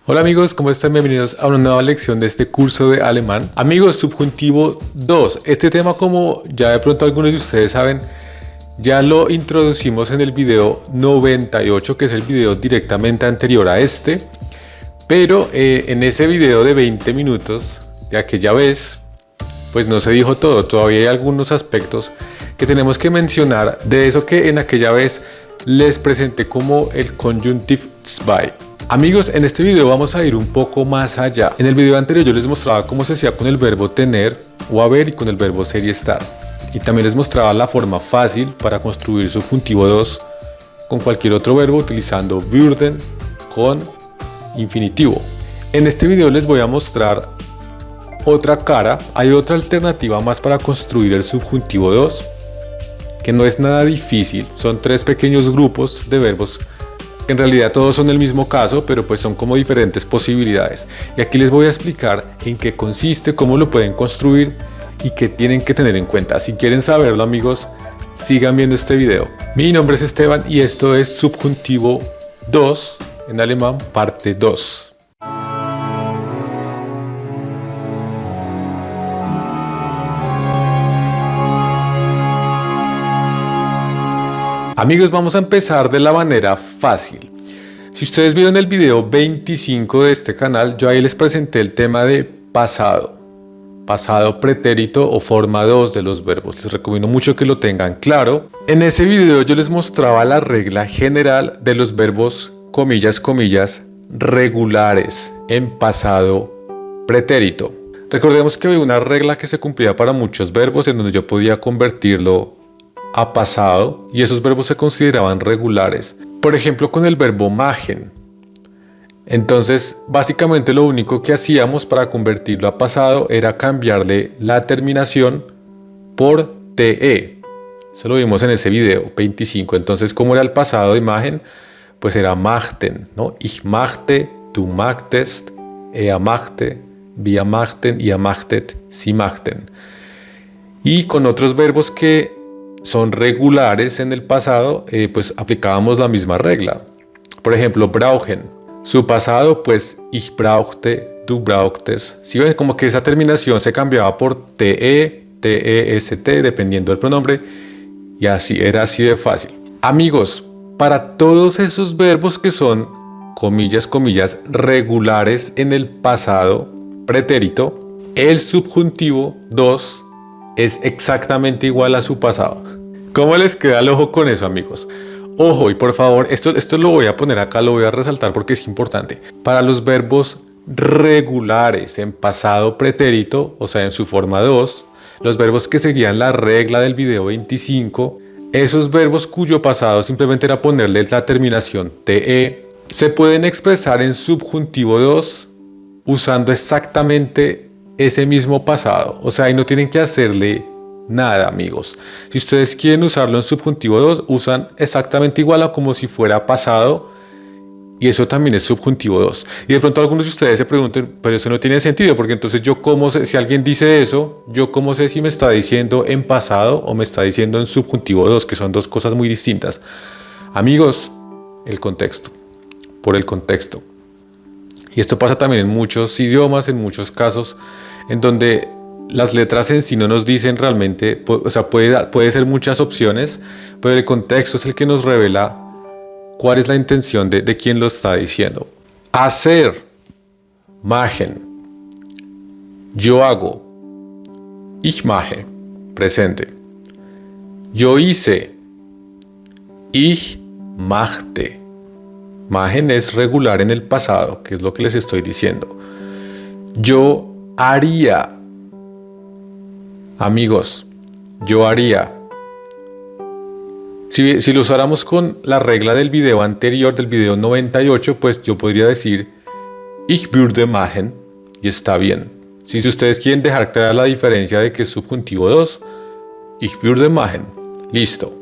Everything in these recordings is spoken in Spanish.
Hola amigos, ¿cómo están? Bienvenidos a una nueva lección de este curso de alemán. Amigos, subjuntivo 2. Este tema, como ya de pronto algunos de ustedes saben, ya lo introducimos en el video 98, que es el video directamente anterior a este. Pero en ese video de 20 minutos de aquella vez, pues no se dijo todo. Todavía hay algunos aspectos que tenemos que mencionar de eso que en aquella vez les presenté como el Conjunctive 2. Amigos, en este video vamos a ir un poco más allá. En el video anterior yo les mostraba cómo se hacía con el verbo tener o haber y con el verbo ser y estar. Y también les mostraba la forma fácil para construir subjuntivo 2 con cualquier otro verbo utilizando würden con infinitivo. En este video les voy a mostrar otra cara. Hay otra alternativa más para construir el subjuntivo 2 que no es nada difícil. Son tres pequeños grupos de verbos que en realidad todos son el mismo caso, pero pues son como diferentes posibilidades. Y aquí les voy a explicar en qué consiste, cómo lo pueden construir y qué tienen que tener en cuenta. Si quieren saberlo, amigos, sigan viendo este video. Mi nombre es Esteban y esto es Subjuntivo 2 en alemán, parte 2. Amigos, vamos a empezar de la manera fácil. Si ustedes vieron el video 25 de este canal, yo ahí les presenté el tema de pasado. Pasado pretérito o forma 2 de los verbos. Les recomiendo mucho que lo tengan claro. En ese video yo les mostraba la regla general de los verbos, comillas, comillas, regulares en pasado pretérito. Recordemos que había una regla que se cumplía para muchos verbos en donde yo podía convertirlo a pasado y esos verbos se consideraban regulares. Por ejemplo, con el verbo machen. Entonces, básicamente lo único que hacíamos para convertirlo a pasado era cambiarle la terminación por te. Eso lo vimos en ese video 25. Entonces, ¿cómo era el pasado de machen? Pues era machten, ¿no? Ich machte, du machtest, er machte, wir machten, ihr machtet, sie machten. Y con otros verbos que son regulares en el pasado, pues aplicábamos la misma regla. Por ejemplo, brauchen. Su pasado, pues ich brauchte, du brauchtest. ¿Sí ven? Como que esa terminación se cambiaba por te, test, dependiendo del pronombre. Y así, era así de fácil. Amigos, para todos esos verbos que son, comillas, comillas, regulares en el pasado pretérito, el subjuntivo 2 es exactamente igual a su pasado. ¿Cómo les queda el ojo con eso, amigos? Ojo, y por favor, esto lo voy a poner acá, lo voy a resaltar porque es importante. Para los verbos regulares en pasado pretérito, o sea, en su forma 2, los verbos que seguían la regla del video 25, esos verbos cuyo pasado simplemente era ponerle la terminación te, se pueden expresar en subjuntivo 2 usando exactamente ese mismo pasado. O sea, ahí no tienen que hacerle nada, amigos. Si ustedes quieren usarlo en subjuntivo 2, usan exactamente igual a como si fuera pasado. Y eso también es subjuntivo 2. Y de pronto algunos de ustedes se pregunten, pero eso no tiene sentido, porque entonces yo cómo sé, si alguien dice eso, yo cómo sé si me está diciendo en pasado o me está diciendo en subjuntivo 2, que son dos cosas muy distintas. Amigos, el contexto. Por el contexto. Y esto pasa también en muchos idiomas, en muchos casos, en donde las letras en sí no nos dicen realmente, o sea, puede ser muchas opciones, pero el contexto es el que nos revela cuál es la intención de quien lo está diciendo. Hacer, machen. Yo hago, ich mache, presente. Yo hice, ich machte. Machen es regular en el pasado, que es lo que les estoy diciendo. Yo haría. Amigos, yo haría. Si lo usáramos con la regla del video anterior, del video 98, pues yo podría decir ich würde machen y está bien. Si ustedes quieren dejar clara la diferencia de que es subjuntivo 2, ich würde machen. Listo.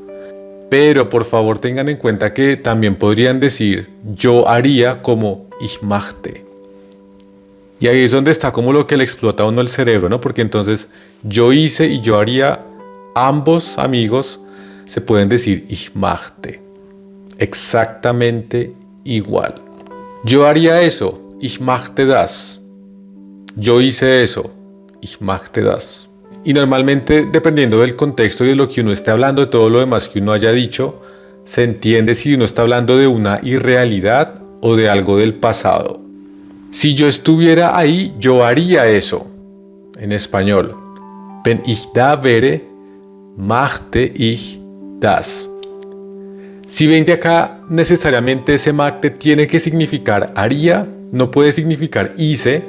Pero por favor tengan en cuenta que también podrían decir yo haría como ich machte. Y ahí es donde está como lo que le explota a uno el cerebro, ¿no? Porque entonces yo hice y yo haría, ambos, amigos, se pueden decir ich machte. Exactamente igual. Yo haría eso ich machte das. Yo hice eso. Ich machte das. Y normalmente, dependiendo del contexto y de lo que uno esté hablando, de todo lo demás que uno haya dicho, se entiende si uno está hablando de una irrealidad o de algo del pasado. Si yo estuviera ahí, yo haría eso. En español. Wenn ich da wäre, machte ich das. Si ven de acá, necesariamente ese machte tiene que significar haría, no puede significar hice,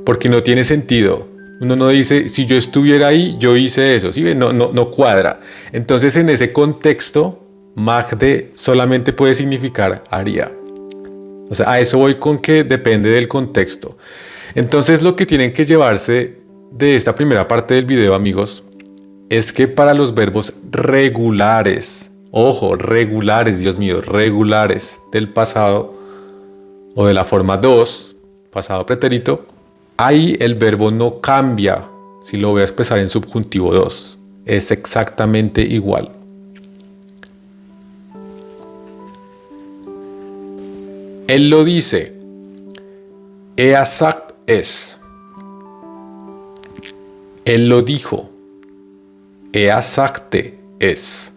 porque no tiene sentido. Uno no dice, si yo estuviera ahí, yo hice eso. ¿Sí ven? No cuadra. Entonces, en ese contexto, machte solamente puede significar haría. O sea, a eso voy con que depende del contexto. Entonces, lo que tienen que llevarse de esta primera parte del video, amigos, es que para los verbos regulares, ojo, regulares, Dios mío, regulares del pasado o de la forma 2, pasado pretérito, ahí el verbo no cambia si lo voy a expresar en subjuntivo 2. Es exactamente igual. Él lo dice. Er sagt es. Él lo dijo. Er sagte es.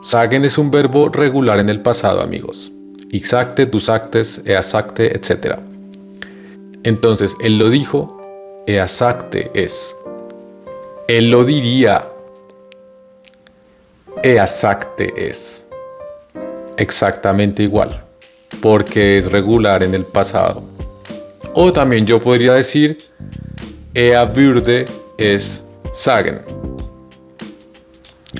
Sagen es un verbo regular en el pasado, amigos. Ich sagte, du sagtest, er sagte, etc. Entonces, él lo dijo, er sagte es. Él lo diría, er sagte es. Exactamente igual, porque es regular en el pasado. O también yo podría decir, er würde es sagen.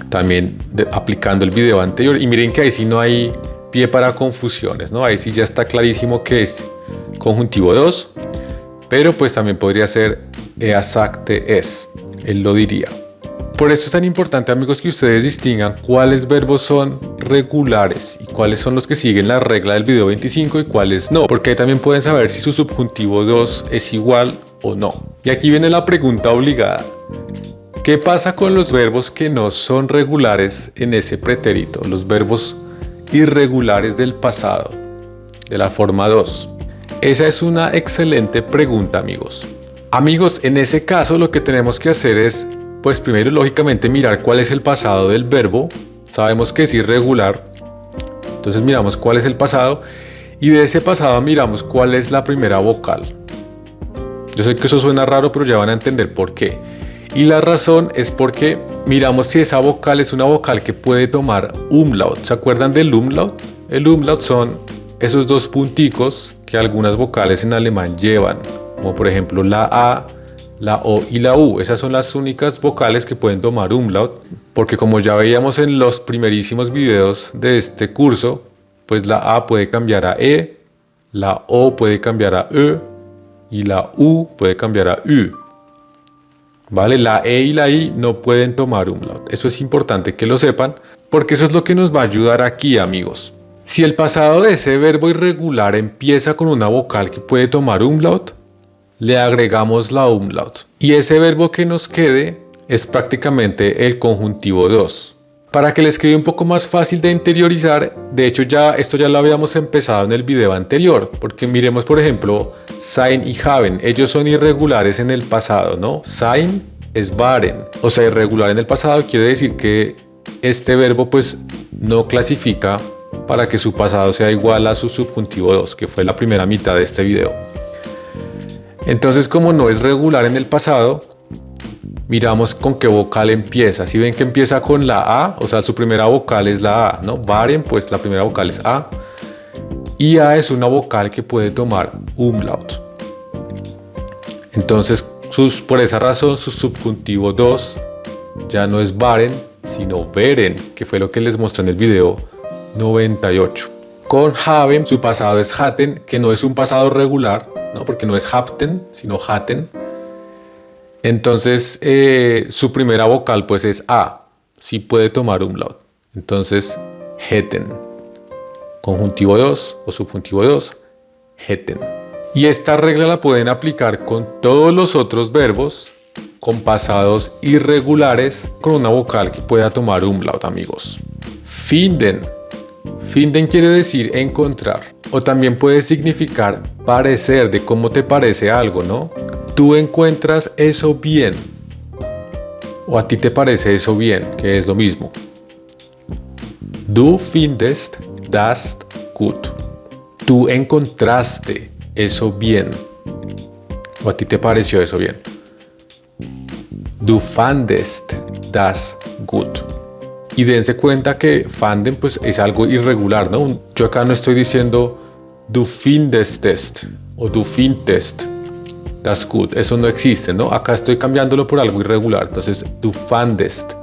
También aplicando el video anterior. Y miren que ahí sí no hay pie para confusiones, ¿no? Ahí sí ya está clarísimo que es conjuntivo 2. Pero pues también podría ser er sagte es. Él lo diría. Por eso es tan importante, amigos, que ustedes distingan cuáles verbos son regulares y cuáles son los que siguen la regla del video 25 y cuáles no. Porque ahí también pueden saber si su subjuntivo 2 es igual o no. Y aquí viene la pregunta obligada. ¿Qué pasa con los verbos que no son regulares en ese pretérito? Los verbos irregulares del pasado, de la forma 2. Esa es una excelente pregunta, amigos. Amigos, en ese caso lo que tenemos que hacer es, pues primero lógicamente mirar cuál es el pasado del verbo. Sabemos que es irregular, entonces miramos cuál es el pasado y de ese pasado miramos cuál es la primera vocal. Yo sé que eso suena raro, pero ya van a entender por qué. Y la razón es porque miramos si esa vocal es una vocal que puede tomar umlaut. ¿Se acuerdan del umlaut? El umlaut son esos dos punticos que algunas vocales en alemán llevan, como por ejemplo la A, la O y la U. Esas son las únicas vocales que pueden tomar umlaut, porque como ya veíamos en los primerísimos videos de este curso, pues la A puede cambiar a E, la O puede cambiar a E y la U puede cambiar a U. ¿Vale? La E y la I no pueden tomar umlaut. Eso es importante que lo sepan, porque eso es lo que nos va a ayudar aquí, amigos. Si el pasado de ese verbo irregular empieza con una vocal que puede tomar umlaut, le agregamos la umlaut. Y ese verbo que nos quede es prácticamente el conjuntivo 2. Para que les quede un poco más fácil de interiorizar, de hecho esto ya lo habíamos empezado en el video anterior, porque miremos por ejemplo sein y haben, ellos son irregulares en el pasado, ¿no? Sein es waren, o sea, irregular en el pasado quiere decir que este verbo pues no clasifica para que su pasado sea igual a su subjuntivo 2, que fue la primera mitad de este video. Entonces, como no es regular en el pasado, miramos con qué vocal empieza. Si ven que empieza con la A, o sea, su primera vocal es la A, ¿no? Waren, pues la primera vocal es A. Y A es una vocal que puede tomar umlaut. Entonces, por esa razón, su subjuntivo 2 ya no es waren, sino wären, que fue lo que les mostré en el video 98. Con haben, su pasado es hatten, que no es un pasado regular, ¿no? Porque no es haften, sino hatten. Entonces, su primera vocal pues es A, sí puede tomar umlaut. Entonces, hätten. Conjuntivo 2 o subjuntivo 2, hätten. Y esta regla la pueden aplicar con todos los otros verbos con pasados irregulares con una vocal que pueda tomar umlaut, amigos. Finden. Finden quiere decir encontrar, o también puede significar parecer, de cómo te parece algo, ¿no? Tú encuentras eso bien, o a ti te parece eso bien, que es lo mismo. Du findest das gut. Tú encontraste eso bien, o a ti te pareció eso bien. Du fandest das gut. Y dense cuenta que fanden pues es algo irregular, ¿no? Yo acá no estoy diciendo du findest o du findest das gut. Eso no existe, ¿no? Acá estoy cambiándolo por algo irregular. Entonces, du fandest.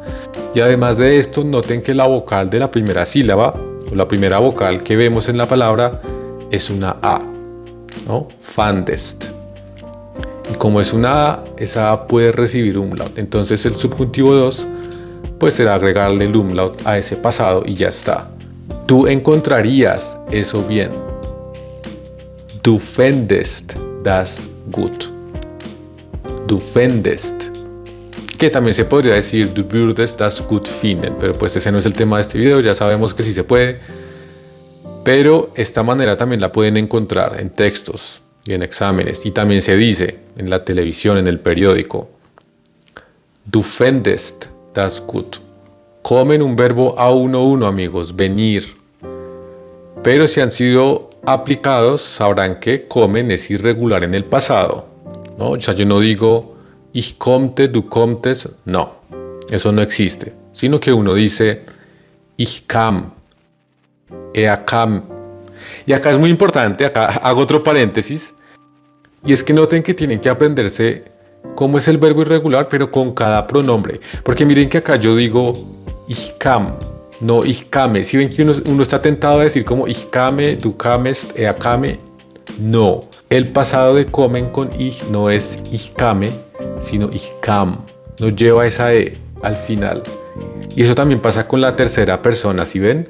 Y además de esto, noten que la vocal de la primera sílaba, o la primera vocal que vemos en la palabra, es una A, ¿no? Fandest. Y como es una A, esa A puede recibir umlaut. Entonces el subjuntivo 2 pues será agregarle el umlaut a ese pasado y ya está. Tú encontrarías eso bien. Du fändest das gut. Du fändest. Que también se podría decir du würdest das gut finden, pero pues ese no es el tema de este video, ya sabemos que sí se puede. Pero esta manera también la pueden encontrar en textos y en exámenes. Y también se dice en la televisión, en el periódico. Du fändest das gut. Comen un verbo A11, amigos, venir. Pero si han sido aplicados, sabrán que comen es irregular en el pasado, ¿no? O sea, yo no digo ich kommte, du kommtest, no. Eso no existe. Sino que uno dice ich kam, er kam. Y acá es muy importante, acá hago otro paréntesis. Y es que noten que tienen que aprenderse cómo es el verbo irregular, pero con cada pronombre. Porque miren que acá yo digo ich kam, no ich kame. Si ven que uno está tentado a decir como ich kame, du kamest, er kame. No. El pasado de comen con ich no es ich kame, sino ich kam. No lleva esa E al final. Y eso también pasa con la tercera persona. Si ven,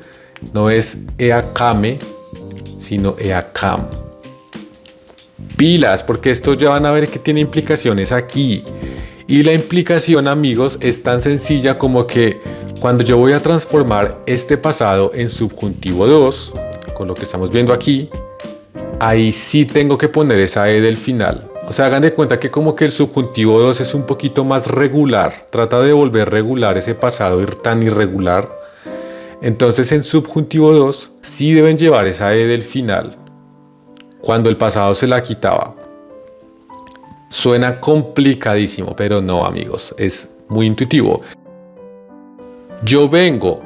no es er kame, sino er kam. Pilas, porque esto ya van a ver que tiene implicaciones aquí. Y la implicación, amigos, es tan sencilla como que cuando yo voy a transformar este pasado en subjuntivo 2, con lo que estamos viendo aquí, ahí sí tengo que poner esa E del final. O sea, hagan de cuenta que como que el subjuntivo 2 es un poquito más regular. Trata de volver regular ese pasado tan irregular. Entonces en subjuntivo 2 sí deben llevar esa E del final. Cuando el pasado se la quitaba. Suena complicadísimo, pero no, amigos, es muy intuitivo. Yo vengo,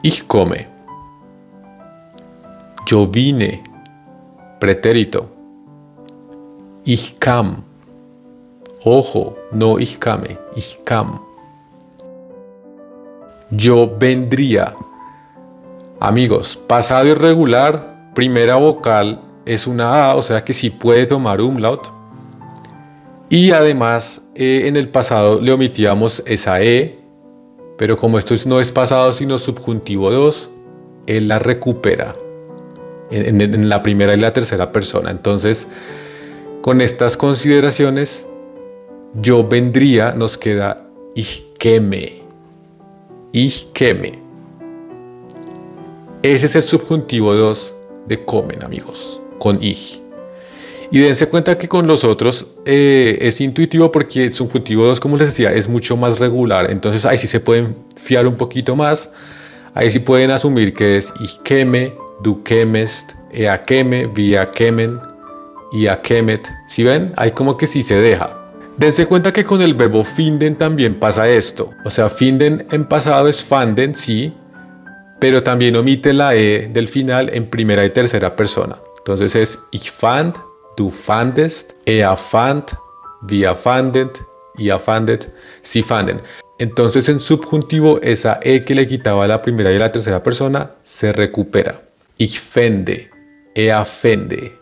ich komme. Yo vine, pretérito. Ich kam. Ojo, no ich kame, ich kam. Yo vendría. Amigos, pasado irregular, primera vocal es una A, o sea que sí puede tomar umlaut. Y además en el pasado le omitíamos esa E, pero como esto no es pasado sino subjuntivo 2, él la recupera en la primera y la tercera persona. Entonces, con estas consideraciones, yo vendría, nos queda ich käme. Ich käme. Ese es el subjuntivo 2 de comen, amigos, con ich. Y dense cuenta que con los otros es intuitivo porque el subjuntivo 2, como les decía, es mucho más regular. Entonces ahí sí se pueden fiar un poquito más. Ahí sí pueden asumir que es ich käme, du kämest, er käme, wir kämen, ihr kämet. ¿Sí ven? Ahí como que sí se deja. Dense cuenta que con el verbo finden también pasa esto. O sea, finden en pasado es fanden, sí, pero también omite la E del final en primera y tercera persona. Entonces es ich fand, du fandest, er fand, wir fandet, ihr fandet, sie fanden. Entonces en subjuntivo esa E que le quitaba a la primera y a la tercera persona se recupera. Ich fände, er fände.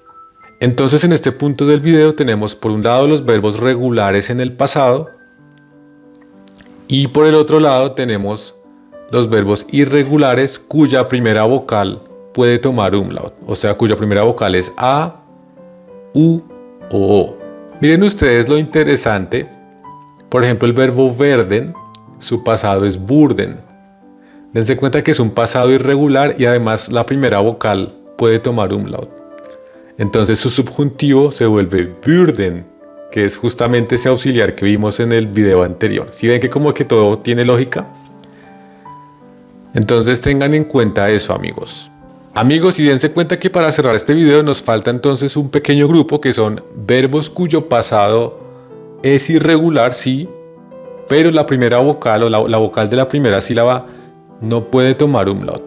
Entonces en este punto del video tenemos por un lado los verbos regulares en el pasado y por el otro lado tenemos los verbos irregulares cuya primera vocal puede tomar umlaut, o sea cuya primera vocal es A, U o O. Miren ustedes lo interesante, por ejemplo el verbo werden, su pasado es burden. Dense cuenta que es un pasado irregular y además la primera vocal puede tomar umlaut. Entonces su subjuntivo se vuelve würden, que es justamente ese auxiliar que vimos en el video anterior. ¿Sí ven que como que todo tiene lógica? Entonces tengan en cuenta eso, amigos. Amigos, y dense cuenta que para cerrar este video nos falta entonces un pequeño grupo que son verbos cuyo pasado es irregular, sí, pero la primera vocal o la vocal de la primera sílaba no puede tomar umlaut.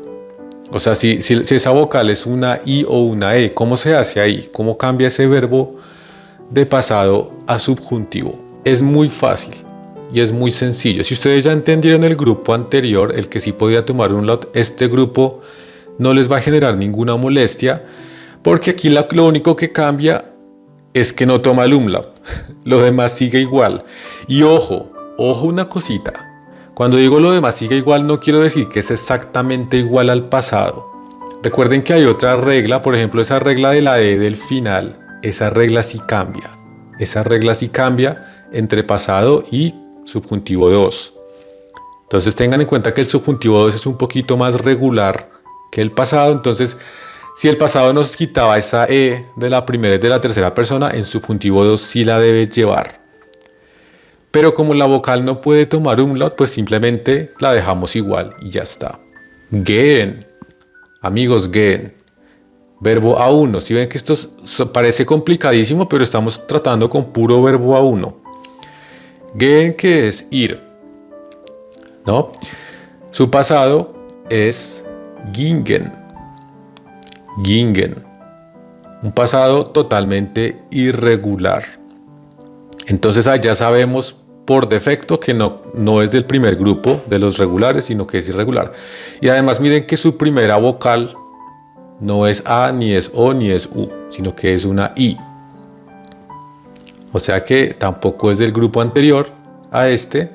O sea, si esa vocal es una I o una E, ¿cómo se hace ahí? ¿Cómo cambia ese verbo de pasado a subjuntivo? Es muy fácil y es muy sencillo. Si ustedes ya entendieron el grupo anterior, el que sí podía tomar umlaut, este grupo no les va a generar ninguna molestia, porque aquí lo único que cambia es que no toma el umlaut. Lo demás sigue igual. Y ojo una cosita. Cuando digo lo demás sigue igual, no quiero decir que es exactamente igual al pasado. Recuerden que hay otra regla, por ejemplo, esa regla de la E del final. Esa regla sí cambia. Esa regla sí cambia entre pasado y subjuntivo 2. Entonces tengan en cuenta que el subjuntivo 2 es un poquito más regular que el pasado. Entonces, si el pasado nos quitaba esa E de la primera y de la tercera persona, en subjuntivo 2 sí la debe llevar. Pero como la vocal no puede tomar umlaut, pues simplemente la dejamos igual y ya está. Gehen. Amigos, gehen. Verbo A1. Si ven que esto parece complicadísimo, pero estamos tratando con puro verbo A1. Gehen, que es ir, ¿no? Su pasado es gingen. Gingen. Un pasado totalmente irregular. Entonces allá sabemos por defecto que no es del primer grupo de los regulares, sino que es irregular. Y además miren que su primera vocal no es A, ni es O, ni es U, sino que es una I. O sea que tampoco es del grupo anterior a este,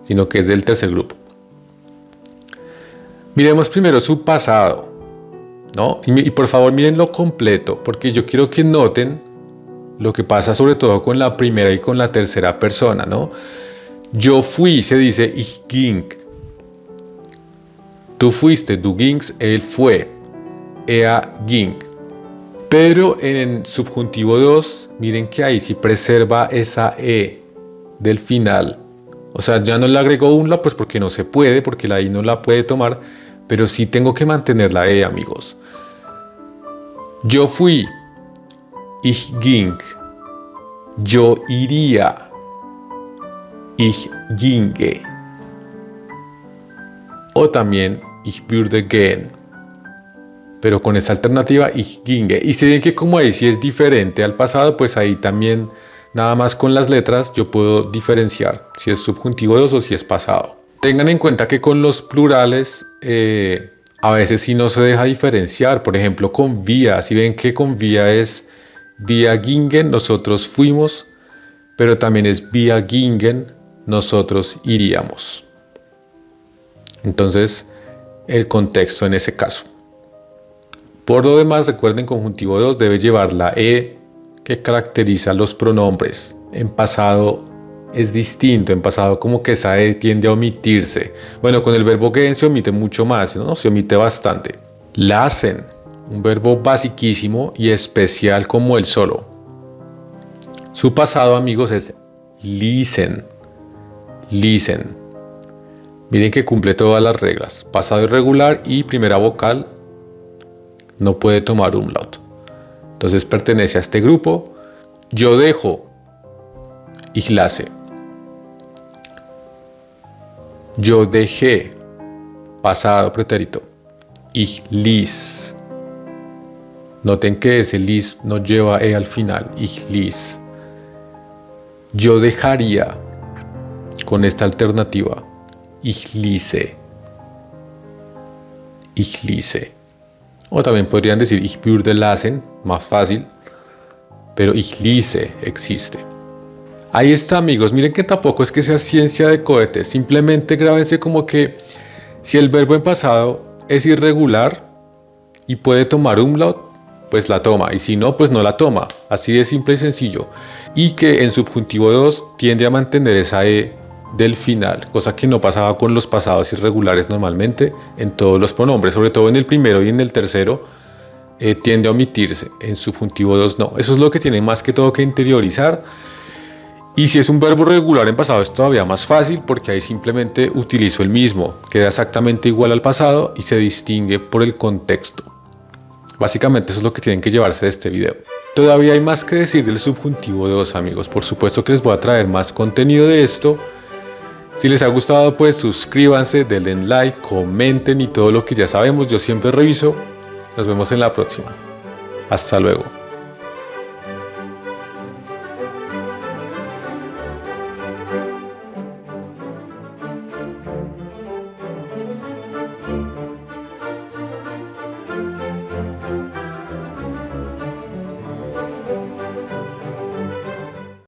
sino que es del tercer grupo. Miremos primero su pasado, ¿no? Y por favor miren lo completo, porque yo quiero que noten lo que pasa sobre todo con la primera y con la tercera persona, ¿no? Yo fui, se dice ich ging. Tú fuiste, du gingst, él fue, er ging. Pero en el subjuntivo 2, miren que ahí sí preserva esa E del final. O sea, ya no le agregó umlaut, pues porque no se puede, porque la I no la puede tomar, pero sí tengo que mantener la E, amigos. Yo fui, ich ging. Yo iría, ich ginge. O también ich würde gehen. Pero con esa alternativa ich ginge. Y si ven que como ahí sí es diferente al pasado, pues ahí también nada más con las letras yo puedo diferenciar si es subjuntivo 2 o si es pasado. Tengan en cuenta que con los plurales a veces sí no se deja diferenciar. Por ejemplo con vía, si ven que con vía es vía gingen, nosotros fuimos, pero también es vía gingen, nosotros iríamos. Entonces, el contexto en ese caso. Por lo demás, recuerden, conjuntivo 2 debe llevar la E que caracteriza los pronombres. En pasado es distinto, en pasado como que esa E tiende a omitirse. Bueno, con el verbo gehen se omite mucho más, ¿no? Se omite bastante. Lassen. Un verbo basiquísimo y especial como el solo. Su pasado, amigos, es listen. Listen. Miren que cumple todas las reglas. Pasado irregular y primera vocal no puede tomar umlaut. Entonces pertenece a este grupo. Yo dejo, ich lasse. Yo dejé, pasado pretérito, ich ließ. Noten que ese ließ no lleva E al final, ich ließ. Yo dejaría, con esta alternativa, ich ließe. Ich ließe. O también podrían decir ich würde lassen, más fácil, pero ich ließe existe. Ahí está, amigos. Miren que tampoco es que sea ciencia de cohetes, simplemente grábense como que si el verbo en pasado es irregular y puede tomar umlaut, pues la toma, y si no, pues no la toma. Así de simple y sencillo. Y que en subjuntivo 2 tiende a mantener esa E del final, cosa que no pasaba con los pasados irregulares normalmente en todos los pronombres, sobre todo en el primero y en el tercero. tiende a omitirse, en subjuntivo 2 no. Eso es lo que tienen más que todo que interiorizar. Y si es un verbo regular en pasado es todavía más fácil porque ahí simplemente utilizo el mismo, queda exactamente igual al pasado y se distingue por el contexto. Básicamente eso es lo que tienen que llevarse de este video. Todavía hay más que decir del subjuntivo 2, amigos. Por supuesto que les voy a traer más contenido de esto. Si les ha gustado, pues suscríbanse, denle like, comenten y todo lo que ya sabemos. Yo siempre reviso. Nos vemos en la próxima. Hasta luego.